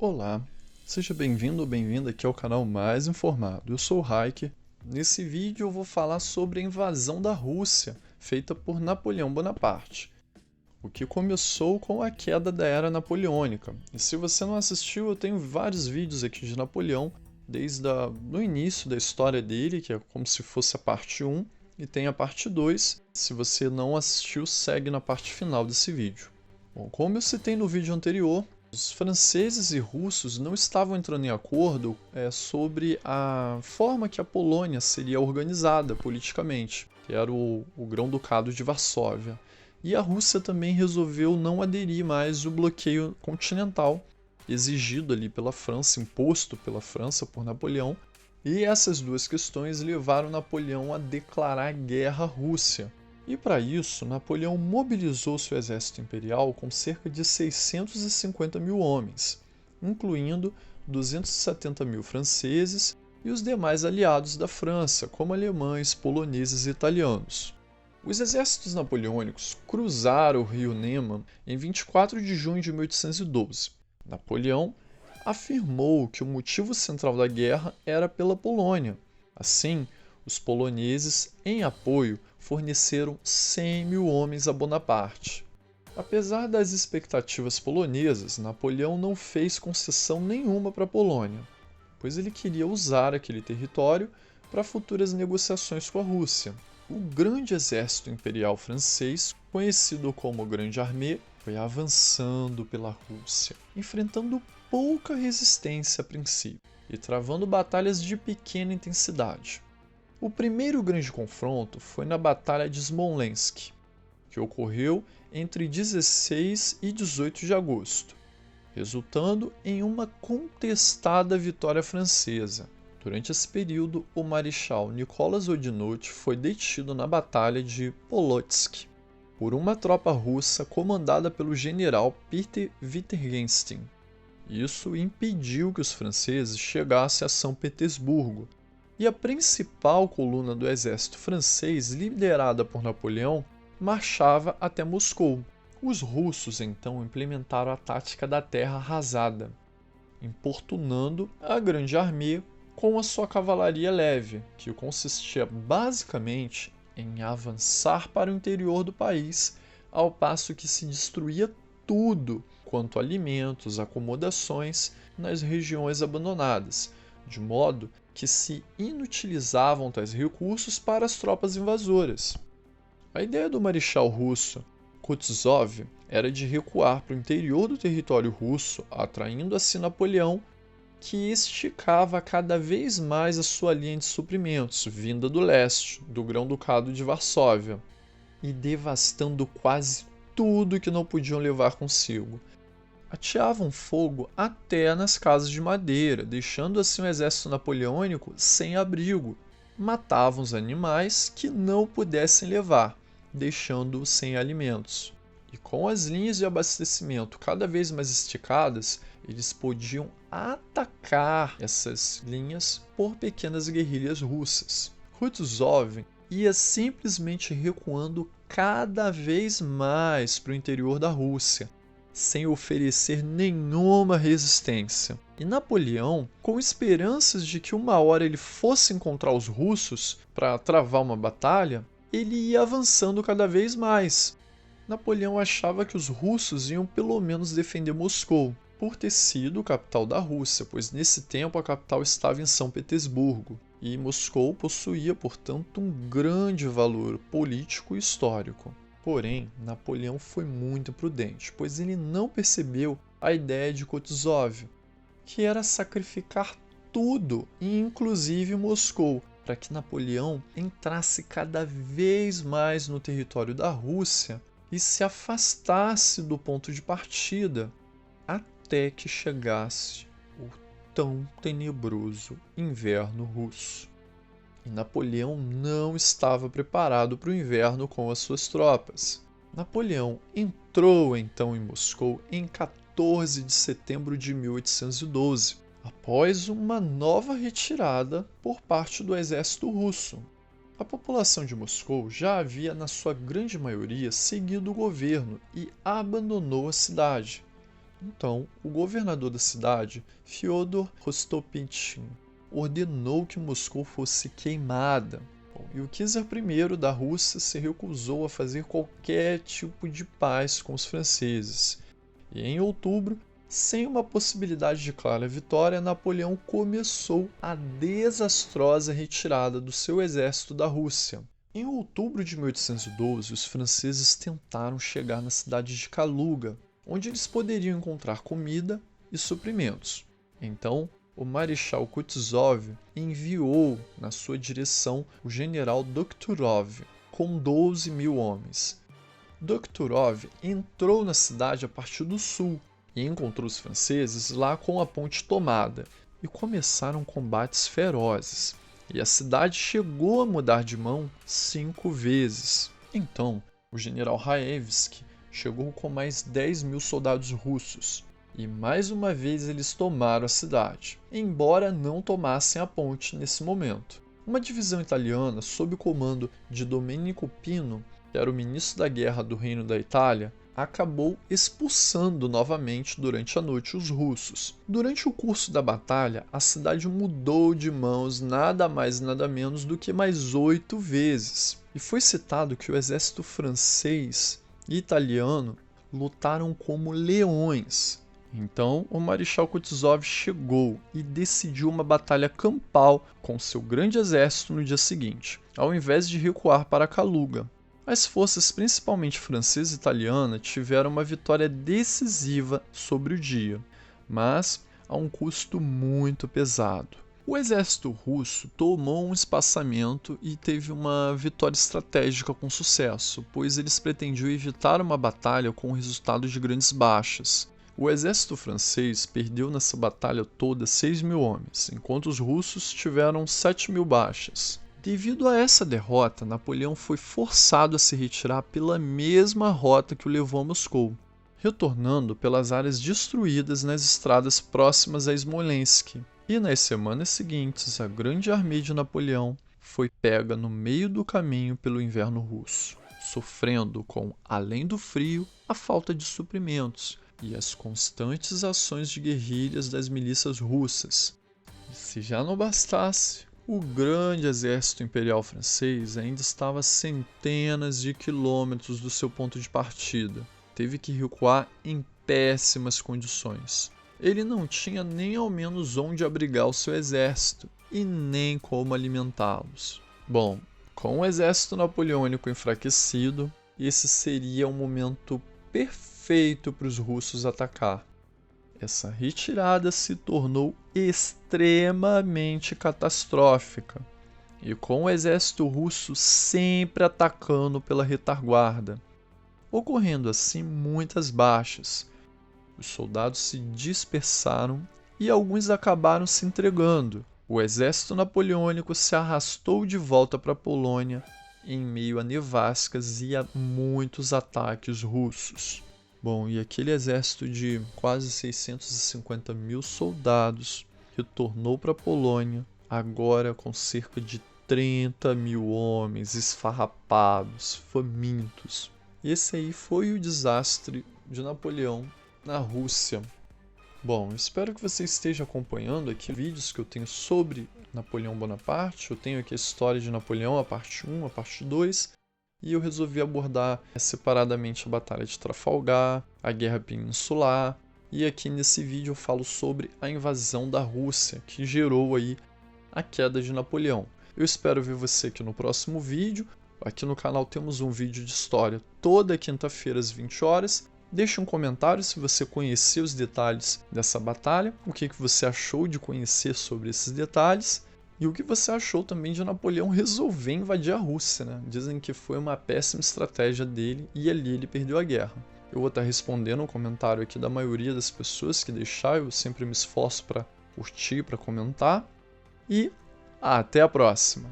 Olá, seja bem-vindo ou bem-vinda aqui ao canal Mais Informado. Eu sou o Raik. Nesse vídeo eu vou falar sobre a invasão da Rússia, feita por Napoleão Bonaparte, o que começou com a queda da Era Napoleônica. E se você não assistiu, eu tenho vários vídeos aqui de Napoleão, desde o início da história dele, que é como se fosse a parte 1, e tem a parte 2. Se você não assistiu, segue na parte final desse vídeo. Bom, como eu citei no vídeo anterior, os franceses e russos não estavam entrando em acordo sobre a forma que a Polônia seria organizada politicamente, que era o Grão-Ducado de Varsóvia. E a Rússia também resolveu não aderir mais ao bloqueio continental exigido ali pela França, imposto pela França por Napoleão. E essas duas questões levaram Napoleão a declarar guerra à Rússia. E para isso, Napoleão mobilizou seu exército imperial com cerca de 650 mil homens, incluindo 270 mil franceses e os demais aliados da França, como alemães, poloneses e italianos. Os exércitos napoleônicos cruzaram o rio Neman em 24 de junho de 1812. Napoleão afirmou que o motivo central da guerra era pela Polônia. Assim, os poloneses, em apoio, forneceram 100 mil homens a Bonaparte. Apesar das expectativas polonesas, Napoleão não fez concessão nenhuma para a Polônia, pois ele queria usar aquele território para futuras negociações com a Rússia. O grande exército imperial francês, conhecido como Grande Armée, foi avançando pela Rússia, enfrentando pouca resistência a princípio e travando batalhas de pequena intensidade. O primeiro grande confronto foi na Batalha de Smolensk, que ocorreu entre 16 e 18 de agosto, resultando em uma contestada vitória francesa. Durante esse período, o marechal Nicolas Oudinot foi detido na Batalha de Polotsk por uma tropa russa comandada pelo general Peter Wittgenstein. Isso impediu que os franceses chegassem a São Petersburgo, e a principal coluna do exército francês, liderada por Napoleão, marchava até Moscou. Os russos então implementaram a tática da terra arrasada, importunando a Grande Armée com a sua cavalaria leve, que consistia basicamente em avançar para o interior do país, ao passo que se destruía tudo quanto a alimentos, acomodações nas regiões abandonadas, de modo que se inutilizavam tais recursos para as tropas invasoras. A ideia do marechal russo Kutuzov era de recuar para o interior do território russo, atraindo assim Napoleão, que esticava cada vez mais a sua linha de suprimentos, vinda do leste, do Grão-Ducado de Varsóvia, e devastando quase tudo que não podiam levar consigo. Ateavam fogo até nas casas de madeira, deixando assim o exército napoleônico sem abrigo. Matavam os animais que não pudessem levar, deixando-os sem alimentos. E com as linhas de abastecimento cada vez mais esticadas, eles podiam atacar essas linhas por pequenas guerrilhas russas. Kutuzov ia simplesmente recuando cada vez mais para o interior da Rússia, sem oferecer nenhuma resistência. E Napoleão, com esperanças de que uma hora ele fosse encontrar os russos para travar uma batalha, ele ia avançando cada vez mais. Napoleão achava que os russos iam pelo menos defender Moscou, por ter sido capital da Rússia, pois nesse tempo a capital estava em São Petersburgo, e Moscou possuía, portanto, um grande valor político e histórico. Porém, Napoleão foi muito prudente, pois ele não percebeu a ideia de Kutuzov, que era sacrificar tudo, inclusive Moscou, para que Napoleão entrasse cada vez mais no território da Rússia e se afastasse do ponto de partida, até que chegasse o tão tenebroso inverno russo. E Napoleão não estava preparado para o inverno com as suas tropas. Napoleão entrou então em Moscou em 14 de setembro de 1812, após uma nova retirada por parte do exército russo. A população de Moscou já havia, na sua grande maioria, seguido o governo e abandonou a cidade. Então, o governador da cidade, Fyodor Rostopchin, ordenou que Moscou fosse queimada. E o czar I da Rússia se recusou a fazer qualquer tipo de paz com os franceses. E em outubro, sem uma possibilidade de clara vitória, Napoleão começou a desastrosa retirada do seu exército da Rússia. Em outubro de 1812, os franceses tentaram chegar na cidade de Kaluga, onde eles poderiam encontrar comida e suprimentos. Então, o Marechal Kutuzov enviou na sua direção o general Dokturov, com 12.000 homens. Dokturov entrou na cidade a partir do sul e encontrou os franceses lá com a ponte tomada, e começaram combates ferozes, e a cidade chegou a mudar de mão 5 vezes. Então, o general Raevski chegou com mais 10.000 soldados russos, e mais uma vez eles tomaram a cidade, embora não tomassem a ponte nesse momento. Uma divisão italiana, sob o comando de Domenico Pino, que era o ministro da guerra do Reino da Itália, acabou expulsando novamente durante a noite os russos. Durante o curso da batalha, a cidade mudou de mãos nada mais e nada menos do que mais 8 vezes. E foi citado que o exército francês e italiano lutaram como leões. Então, o Marechal Kutuzov chegou e decidiu uma batalha campal com seu grande exército no dia seguinte, ao invés de recuar para Kaluga. As forças, principalmente francesa e italiana, tiveram uma vitória decisiva sobre o dia, mas a um custo muito pesado. O exército russo tomou um espaçamento e teve uma vitória estratégica com sucesso, pois eles pretendiam evitar uma batalha com o resultado de grandes baixas. O exército francês perdeu nessa batalha toda 6.000 homens, enquanto os russos tiveram 7.000 baixas. Devido a essa derrota, Napoleão foi forçado a se retirar pela mesma rota que o levou a Moscou, retornando pelas áreas destruídas nas estradas próximas a Smolensk. E nas semanas seguintes, a grande armée de Napoleão foi pega no meio do caminho pelo inverno russo, sofrendo com, além do frio, a falta de suprimentos e as constantes ações de guerrilhas das milícias russas. E se já não bastasse, o grande exército imperial francês ainda estava a centenas de quilômetros do seu ponto de partida. Teve que recuar em péssimas condições. Ele não tinha nem ao menos onde abrigar o seu exército e nem como alimentá-los. Bom, com o exército napoleônico enfraquecido, esse seria o momento perfeito para os russos atacar. Essa retirada se tornou extremamente catastrófica, e com o exército russo sempre atacando pela retaguarda, ocorrendo assim muitas baixas. Os soldados se dispersaram e alguns acabaram se entregando. O exército napoleônico se arrastou de volta para a Polônia em meio a nevascas e a muitos ataques russos. Bom, e aquele exército de quase 650.000 soldados retornou para a Polônia, agora com cerca de 30.000 homens esfarrapados, famintos. E esse aí foi o desastre de Napoleão na Rússia. Bom, espero que você esteja acompanhando aqui vídeos que eu tenho sobre Napoleão Bonaparte. Eu tenho aqui a história de Napoleão, a parte 1, a parte 2. E eu resolvi abordar separadamente a Batalha de Trafalgar, a Guerra Peninsular, e aqui nesse vídeo eu falo sobre a invasão da Rússia, que gerou aí a queda de Napoleão. Eu espero ver você aqui no próximo vídeo. Aqui no canal temos um vídeo de história toda quinta-feira às 20 horas. Deixe um comentário se você conheceu os detalhes dessa batalha, o que você achou de conhecer sobre esses detalhes. E o que você achou também de Napoleão resolver invadir a Rússia, né? Dizem que foi uma péssima estratégia dele e ali ele perdeu a guerra. Eu vou estar respondendo um comentário aqui da maioria das pessoas que deixaram, eu sempre me esforço para curtir, para comentar. E até a próxima!